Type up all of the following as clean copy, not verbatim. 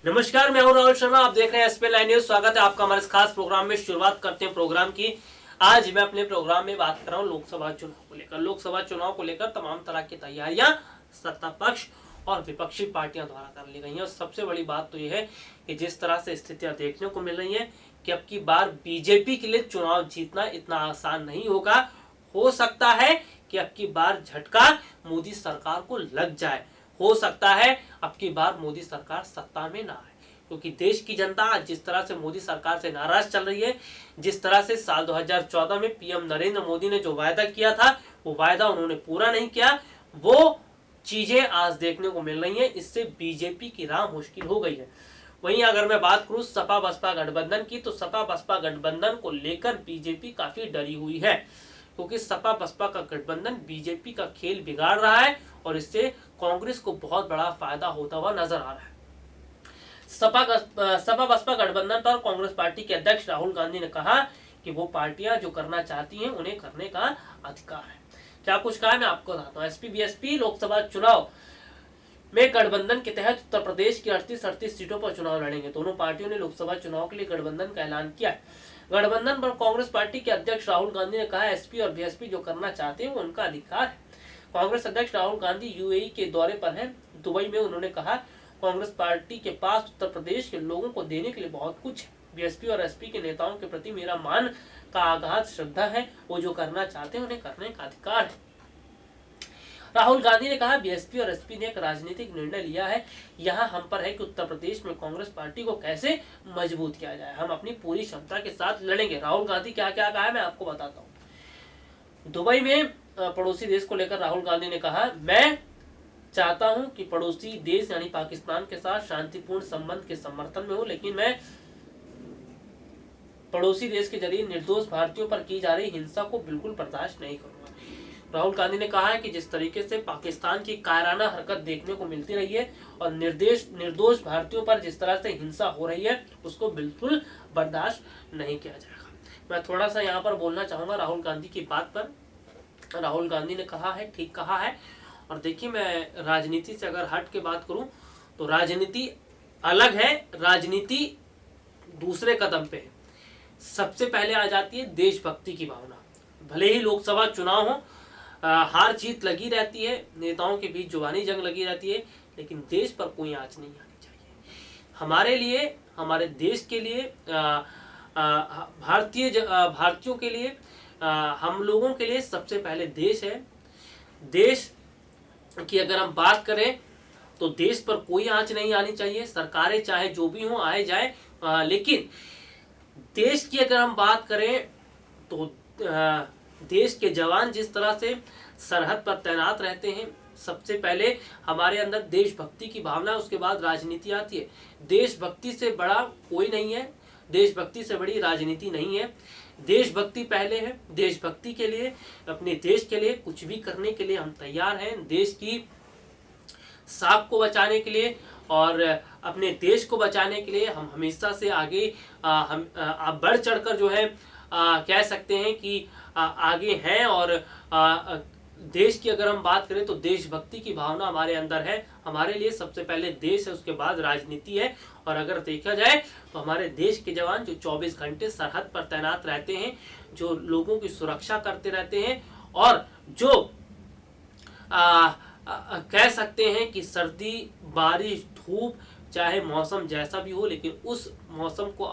नमस्कार, मैं हूं राहुल शर्मा। आप देख रहे हैं एसपी लाइन न्यूज। स्वागत है आपका हमारे इस खास प्रोग्राम में। शुरुआत करते हैं प्रोग्राम की। आज मैं अपने प्रोग्राम में बात कर रहा हूं लोकसभा चुनाव को लेकर। लोकसभा चुनाव को लेकर तमाम तरह की तैयारियां सत्ता पक्ष और विपक्षी पार्टियां द्वारा कर ली गई हैं। और सबसे बड़ी बात तो यह है कि जिस तरह से स्थितियां देखने को मिल रही हैं कि अब की बार बीजेपी के लिए चुनाव जीतना इतना आसान नहीं होगा। हो सकता है कि अब की बार झटका मोदी सरकार को लग जाए। हो सकता है अब की बार मोदी सरकार सत्ता में ना आए, क्योंकि देश की जनता आज जिस तरह से मोदी सरकार से नाराज चल रही है, जिस तरह से साल 2014 में पीएम नरेंद्र मोदी ने जो वायदा किया था वो वायदा उन्होंने पूरा नहीं किया, वो चीजें आज देखने को मिल रही हैं। इससे बीजेपी की राह मुश्किल हो गई है। वहीं अगर मैं बात करूं सपा बसपा गठबंधन की, तो सपा बसपा गठबंधन को लेकर बीजेपी काफी डरी हुई है, क्योंकि सपा बसपा का गठबंधन बीजेपी का खेल बिगाड़ रहा है और इससे कांग्रेस को बहुत बड़ा फायदा होता हुआ नजर आ रहा है। सपा बसपा गठबंधन पर कांग्रेस पार्टी के अध्यक्ष राहुल गांधी ने कहा कि वो पार्टियां जो करना चाहती हैं उन्हें करने का अधिकार है। क्या कुछ कहा है मैं आपको बताता हूँ। एसपी बीएसपी लोकसभा चुनाव में गठबंधन के तहत उत्तर प्रदेश की 38 सीटों पर चुनाव लड़ेंगे। दोनों पार्टियों ने लोकसभा चुनाव के लिए गठबंधन का ऐलान किया है। गठबंधन पर कांग्रेस पार्टी के अध्यक्ष राहुल गांधी ने कहा एसपी और बीएसपी जो करना चाहते हैं वो उनका अधिकार है। कांग्रेस अध्यक्ष राहुल गांधी यूएई के दौरे पर हैं। दुबई में उन्होंने कहा कांग्रेस पार्टी के पास उत्तर प्रदेश के लोगों को देने के लिए बहुत कुछ है। बीएसपी और एसपी के नेताओं के प्रति मेरा मान का आगाध श्रद्धा है। वो जो करना चाहते हैं उन्हें करने का अधिकार है। राहुल गांधी ने कहा बीएसपी और एसपी ने एक राजनीतिक निर्णय लिया है। यहाँ हम पर है कि उत्तर प्रदेश में कांग्रेस पार्टी को कैसे मजबूत किया जाए। हम अपनी पूरी क्षमता के साथ लड़ेंगे। राहुल गांधी क्या क्या कहा है मैं आपको बताता हूँ। दुबई में पड़ोसी देश को लेकर राहुल गांधी ने कहा मैं चाहता हूं कि पड़ोसी देश यानी पाकिस्तान के साथ शांतिपूर्ण संबंध के समर्थन में हूं, लेकिन मैं पड़ोसी देश के जरिए निर्दोष भारतीयों पर की जा रही हिंसा को बिल्कुल बर्दाश्त नहीं करूंगा। राहुल गांधी ने कहा है कि जिस तरीके से पाकिस्तान की कायराना हरकत देखने को मिलती रही है और निर्दोष भारतीयों पर जिस तरह से हिंसा हो रही है उसको बिल्कुल बर्दाश्त नहीं किया जाएगा। मैं थोड़ा सा यहाँ पर बोलना चाहूंगा राहुल गांधी की बात पर। राहुल गांधी ने कहा है, ठीक कहा है। और देखिए, मैं राजनीति से अगर हट के बात करूं तो राजनीति अलग है, राजनीति दूसरे कदम पे है। सबसे पहले आ जाती है देशभक्ति की भावना। भले ही लोकसभा चुनाव हो, हार जीत लगी रहती है, नेताओं के बीच जुबानी जंग लगी रहती है, लेकिन देश पर कोई आंच नहीं आनी चाहिए। हमारे लिए, हमारे देश के लिए, भारतीयों के लिए, हम लोगों के लिए सबसे पहले देश है। देश की अगर हम बात करें तो देश पर कोई आंच नहीं आनी चाहिए। सरकारें चाहे जो भी हो आए जाए, लेकिन देश की अगर हम बात करें तो देश के जवान जिस तरह से सरहद पर तैनात रहते हैं, सबसे पहले हमारे अंदर देशभक्ति की भावना है, उसके बाद राजनीति आती है। देशभक्ति से बड़ा कोई नहीं है, देशभक्ति से बड़ी राजनीति नहीं है। देशभक्ति पहले है। देशभक्ति के लिए, अपने देश के लिए कुछ भी करने के लिए हम तैयार हैं। देश की साख को बचाने के लिए और अपने देश को बचाने के लिए हम हमेशा से आगे हम बढ़ चढ़कर जो है कह सकते हैं कि आगे हैं। और देश की अगर हम बात करें तो देशभक्ति की भावना हमारे अंदर है। हमारे लिए सबसे पहले देश है, उसके बाद राजनीति है। और अगर देखा जाए तो हमारे देश के जवान जो 24 घंटे सरहद पर तैनात रहते हैं, जो लोगों की सुरक्षा करते रहते हैं और जो कह सकते हैं कि सर्दी, बारिश, धूप, चाहे मौसम जैसा भी हो, लेकिन उस मौसम को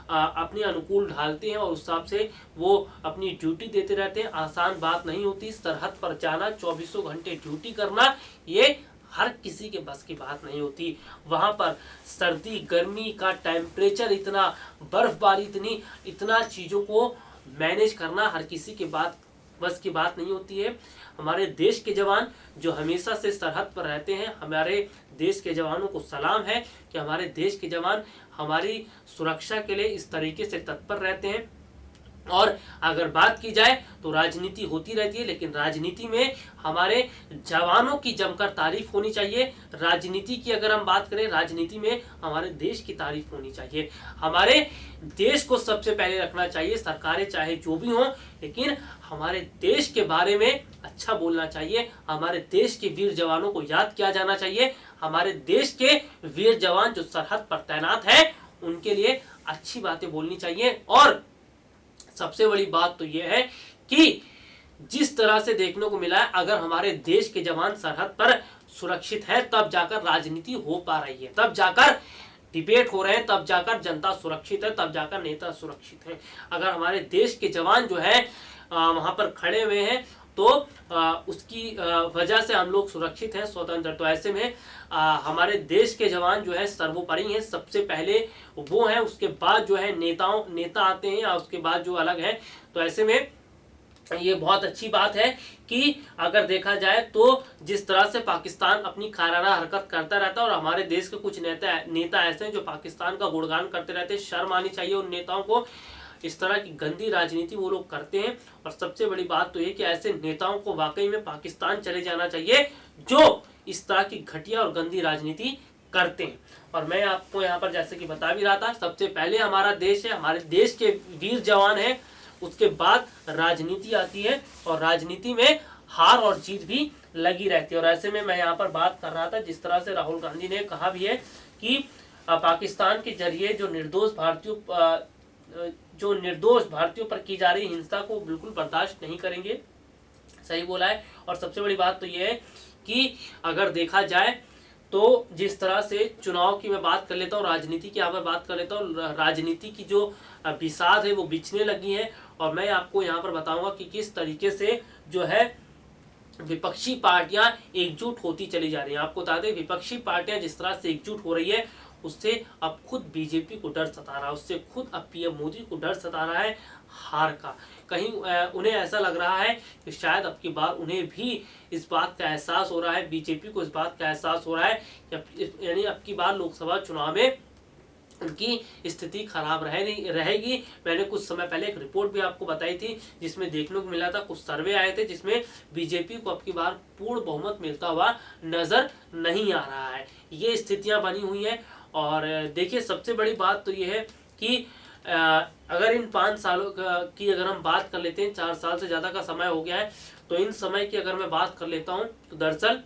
अपने अनुकूल ढालते हैं और उस हिसाब से वो अपनी ड्यूटी देते रहते हैं। आसान बात नहीं होती। सरहद पर जाना, 24 घंटे ड्यूटी करना, ये हर किसी के बस की बात नहीं होती। वहाँ पर सर्दी, गर्मी का टेम्परेचर इतना, बर्फबारी इतना चीज़ों को मैनेज करना हर किसी के बस की बात नहीं होती है। हमारे देश के जवान जो हमेशा से सरहद पर रहते हैं, हमारे देश के जवानों को सलाम है कि हमारे देश के जवान हमारी सुरक्षा के लिए इस तरीके से तत्पर रहते हैं। और अगर बात की जाए तो राजनीति होती रहती है, लेकिन राजनीति में हमारे जवानों की जमकर तारीफ होनी चाहिए। राजनीति की अगर हम बात करें, राजनीति में हमारे देश की तारीफ होनी चाहिए। हमारे देश को सबसे पहले रखना चाहिए। सरकारें चाहे जो भी हों, लेकिन हमारे देश के बारे में अच्छा बोलना चाहिए। हमारे देश के वीर जवानों को याद किया जाना चाहिए। हमारे देश के वीर जवान जो सरहद पर तैनात हैं उनके लिए अच्छी बातें बोलनी चाहिए। और सबसे बड़ी बात तो यह है कि जिस तरह से देखने को मिला है, अगर हमारे देश के जवान सरहद पर सुरक्षित है तब जाकर राजनीति हो पा रही है, तब जाकर डिबेट हो रहे हैं, तब जाकर जनता सुरक्षित है, तब जाकर नेता सुरक्षित है। अगर हमारे देश के जवान जो है वहां पर खड़े हुए हैं तो उसकी वजह से हम लोग सुरक्षित हैं, स्वतंत्र। तो ऐसे में हमारे देश के जवान जो है सर्वोपरि हैं, सबसे पहले वो हैं, उसके बाद जो है नेता आते हैं, और उसके बाद जो अलग है। तो ऐसे में ये बहुत अच्छी बात है कि अगर देखा जाए तो जिस तरह से पाकिस्तान अपनी खाराना हरकत करता रहता है, और हमारे देश के कुछ नेता ऐसे हैं जो पाकिस्तान का गुणगान करते रहते हैं, शर्म आनी चाहिए उन नेताओं को। इस तरह की गंदी राजनीति वो लोग करते हैं। और सबसे बड़ी बात तो ये कि ऐसे नेताओं को वाकई में पाकिस्तान चले जाना चाहिए जो इस तरह की घटिया और गंदी राजनीति करते हैं। और मैं आपको यहाँ पर जैसे कि बता भी रहा था, सबसे पहले हमारा देश है, हमारे देश के वीर जवान हैं, उसके बाद राजनीति आती है, और राजनीति में हार और जीत भी लगी रहती है। और ऐसे में मैं यहाँ पर बात कर रहा था, जिस तरह से राहुल गांधी ने कहा भी है कि पाकिस्तान के जरिए जो निर्दोष भारतीयों पर की जा रही हिंसा को बिल्कुल बर्दाश्त नहीं करेंगे। सही बोला है। और सबसे बड़ी बात तो यह है कि अगर देखा जाए तो जिस तरह से चुनाव की मैं बात कर लेता हूँ, राजनीति की यहाँ पर बात कर लेता हूँ, राजनीति की जो बिसात है वो बिछने लगी है। और मैं आपको यहाँ पर बताऊंगा कि किस तरीके से जो है विपक्षी पार्टियां एकजुट होती चली जा रही हैं। आपको बता दें, विपक्षी पार्टियां जिस तरह से एकजुट हो रही है, उससे अब खुद बीजेपी को डर सता रहा है, उससे खुद अब पीएम मोदी को डर सता रहा है हार का। कहीं उन्हें ऐसा लग रहा है कि शायद अब की बार उन्हें भी इस बात का एहसास हो रहा है, बीजेपी को इस बात का एहसास हो रहा है कि यानी अब की बार लोकसभा चुनाव में उनकी स्थिति खराब रहेगी। मैंने कुछ समय पहले एक रिपोर्ट भी आपको बताई थी, जिसमें देखने को मिला था, कुछ सर्वे आए थे जिसमें बीजेपी को अब की बार पूर्ण बहुमत मिलता हुआ नजर नहीं आ रहा है। ये स्थितियां बनी हुई हैं। और देखिए, सबसे बड़ी बात तो ये है कि अगर इन 5 सालों की अगर हम बात कर लेते हैं, 4 साल से ज़्यादा का समय हो गया है, तो इन समय की अगर मैं बात कर लेता हूँ तो दरअसल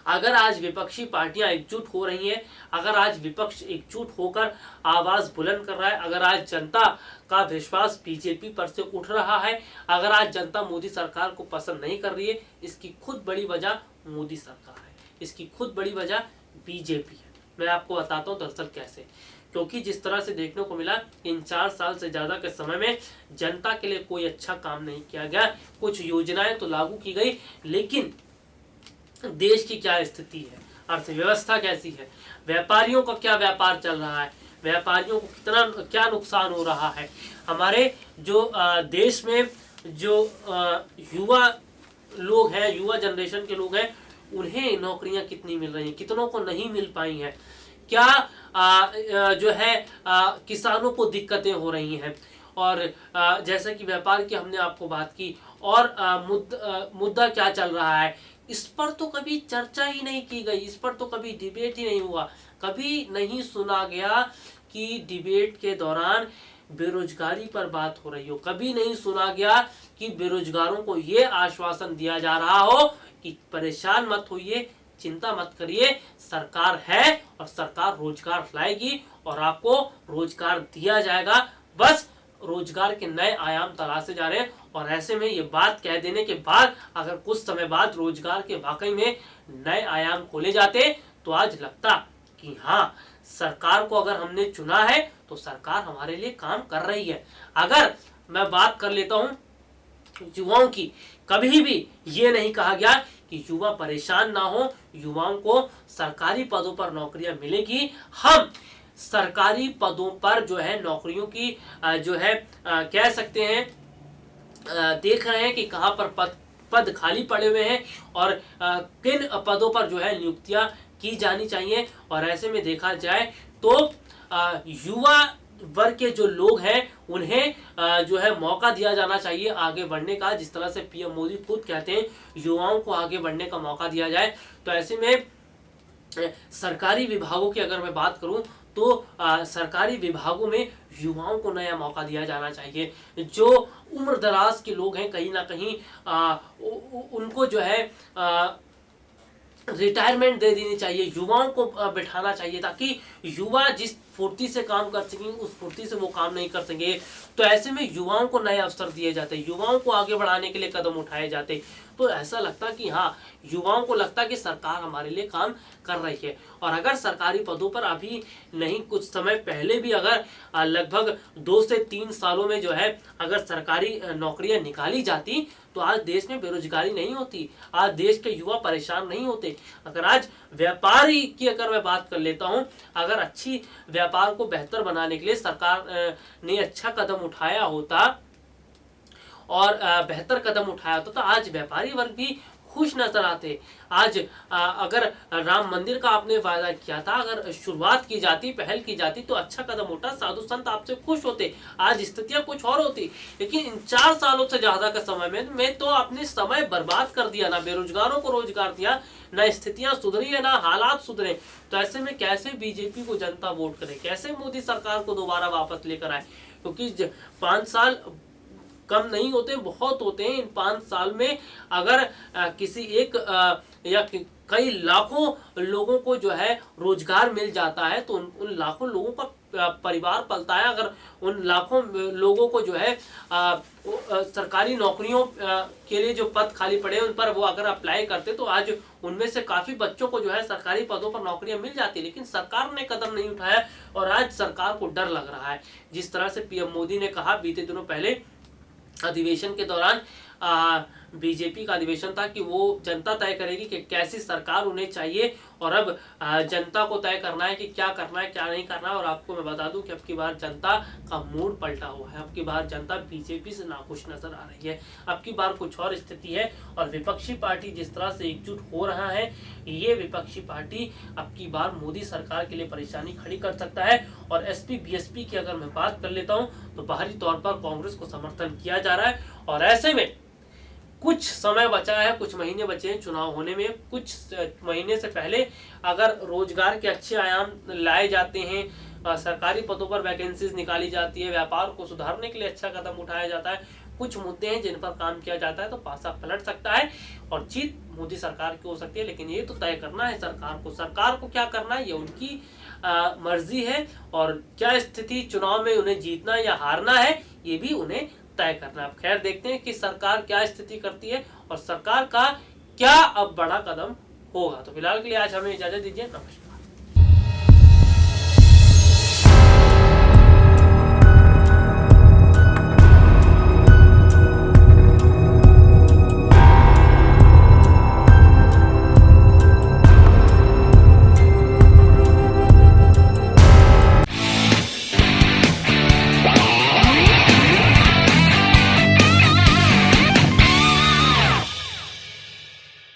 अगर आज विपक्षी पार्टियां एकजुट हो रही हैं, अगर आज विपक्ष एकजुट होकर आवाज बुलंद कर रहा है, अगर आज जनता का विश्वास बीजेपी पर से उठ रहा है, अगर आज जनता मोदी सरकार को पसंद नहीं कर रही है, इसकी खुद बड़ी वजह मोदी सरकार है, इसकी खुद बड़ी वजह बीजेपी है। मैं आपको बताता हूँ दरअसल कैसे। क्योंकि जिस तरह से देखने को मिला, इन 4 साल से ज़्यादा के समय में जनता के लिए कोई अच्छा काम नहीं किया गया। कुछ योजनाएं तो लागू की गई, लेकिन देश की क्या स्थिति है, अर्थव्यवस्था कैसी है, व्यापारियों का क्या व्यापार चल रहा है, व्यापारियों को कितना क्या नुकसान हो रहा है, हमारे जो देश में जो युवा लोग हैं, युवा जनरेशन के लोग हैं, उन्हें नौकरियां कितनी मिल रही हैं, कितनों को नहीं मिल पाई हैं, क्या जो है किसानों को दिक्कतें हो रही हैं। और जैसा कि व्यापार की हमने आपको बात की, और मुद्दा क्या चल रहा है, इस पर तो कभी चर्चा ही नहीं की गई, इस पर तो कभी डिबेट ही नहीं हुआ। कभी नहीं सुना गया कि डिबेट के दौरान बेरोजगारी पर बात हो रही हो, कभी नहीं सुना गया कि बेरोजगारों को ये आश्वासन दिया जा रहा हो कि परेशान मत होइए, चिंता मत करिए, सरकार है और सरकार रोजगार लाएगी और आपको रोजगार दिया जाएगा। बस रोजगार के नए आयाम तलाशे जा रहे हैं। और ऐसे में ये बात कह देने के बाद अगर कुछ समय बाद रोजगार के वाकई में नए आयाम खोले जाते, तो आज लगता कि हाँ, सरकार को अगर हमने चुना है तो सरकार हमारे लिए काम कर रही है। अगर मैं बात कर लेता हूँ युवाओं की, कभी भी ये नहीं कहा गया कि युवा परेशान ना हो, युवाओं को सरकारी पदों पर नौकरियां मिलेगी। हम सरकारी पदों पर जो है नौकरियों की जो है कह सकते हैं देख रहे हैं कि कहां पर पद खाली पड़े हुए हैं और किन पदों पर जो है नियुक्तियां की जानी चाहिए। और ऐसे में देखा जाए तो युवा वर्ग के जो लोग हैं उन्हें जो है मौका दिया जाना चाहिए आगे बढ़ने का। जिस तरह से पीएम मोदी खुद कहते हैं युवाओं को आगे बढ़ने का मौका दिया जाए, तो ऐसे में सरकारी विभागों की अगर मैं बात करूं तो सरकारी विभागों में युवाओं को नया मौका दिया जाना चाहिए। जो उम्र दराज के लोग हैं, कहीं ना कहीं उनको जो है रिटायरमेंट दे देनी चाहिए, युवाओं को बिठाना चाहिए, ताकि युवा जिस फुर्ती से काम कर सकें उस फुर्ती से वो काम नहीं कर सकेंगे। तो ऐसे में युवाओं को नए अवसर दिए जाते, युवाओं को आगे बढ़ाने के लिए कदम उठाए जाते। तो ऐसा लगता कि हाँ, युवाओं को लगता कि सरकार हमारे लिए काम कर रही है। और अगर सरकारी पदों पर अभी नहीं, कुछ समय पहले भी अगर लगभग 2 से 3 सालों में जो है अगर सरकारी नौकरियां निकाली जाती तो आज देश में बेरोजगारी नहीं होती, आज देश के युवा परेशान नहीं होते। अगर आज व्यापारी की अगर मैं बात कर लेता हूं, अगर अच्छी व्यापार को बेहतर बनाने के लिए सरकार ने अच्छा कदम उठाया होता और बेहतर कदम उठाया होता तो आज व्यापारी वर्ग भी खुश नजर आते। आज अगर राम मंदिर का आपने वायदा किया था, अगर शुरुआत की जाती, पहल की जाती तो अच्छा कदम उठा, साधु संत आपसे खुश होते, आज स्थितियां कुछ और होती। लेकिन इन 4 सालों से ज्यादा का समय में तो आपने समय बर्बाद कर दिया, ना बेरोजगारों को रोजगार दिया, ना स्थितियां सुधरी है, ना हालात सुधरे। तो ऐसे में कैसे बीजेपी को जनता वोट करे, कैसे मोदी सरकार को दोबारा वापस लेकर आए? क्योंकि 5 साल कम नहीं होते, बहुत होते हैं। इन 5 साल में अगर किसी एक या कई लाखों लोगों को जो है रोजगार मिल जाता है तो उन लाखों लोगों का परिवार पलता है। अगर उन लाखों लोगों को जो है सरकारी नौकरियों के लिए जो पद खाली पड़े हैं उन पर वो अगर अप्लाई करते तो आज उनमें से काफी बच्चों को जो है सरकारी पदों पर नौकरियां मिल जाती। लेकिन सरकार ने कदम नहीं उठाया और आज सरकार को डर लग रहा है। जिस तरह से पीएम मोदी ने कहा बीते दिनों पहले अधिवेशन के दौरान, बीजेपी का अधिवेशन था, कि वो जनता तय करेगी कि कैसी सरकार उन्हें चाहिए। और अब जनता को तय करना है कि क्या करना है क्या नहीं करना है। और आपको मैं बता दूं कि अब की बार जनता का मूड पलटा हुआ है। अब की बार जनता बीजेपी से नाखुश नजर आ रही है। अब की बार कुछ और स्थिति है और विपक्षी पार्टी जिस तरह से एकजुट हो रहा है, ये विपक्षी पार्टी अब की बार मोदी सरकार के लिए परेशानी खड़ी कर सकता है। और एसपी बीएसपी की अगर मैं बात कर लेता हूँ तो बाहरी तौर पर कांग्रेस को समर्थन किया जा रहा है। और ऐसे में कुछ समय बचा है, कुछ महीने बचे हैं चुनाव होने में। कुछ महीने से पहले अगर रोजगार के अच्छे आयाम लाए जाते हैं, सरकारी पदों पर वैकेंसीज निकाली जाती है, व्यापार को सुधारने के लिए अच्छा कदम उठाया जाता है, कुछ मुद्दे हैं जिन पर काम किया जाता है तो पासा पलट सकता है और जीत मोदी सरकार की हो सकती है। लेकिन ये तो तय करना है सरकार को क्या करना है, ये उनकी मर्जी है। और क्या स्थिति चुनाव में उन्हें जीतना या हारना है ये भी उन्हें तय करना। अब खैर देखते हैं कि सरकार क्या स्थिति करती है और सरकार का क्या अब बड़ा कदम होगा। तो फिलहाल के लिए आज हमें इजाजत दीजिए, नमस्कार।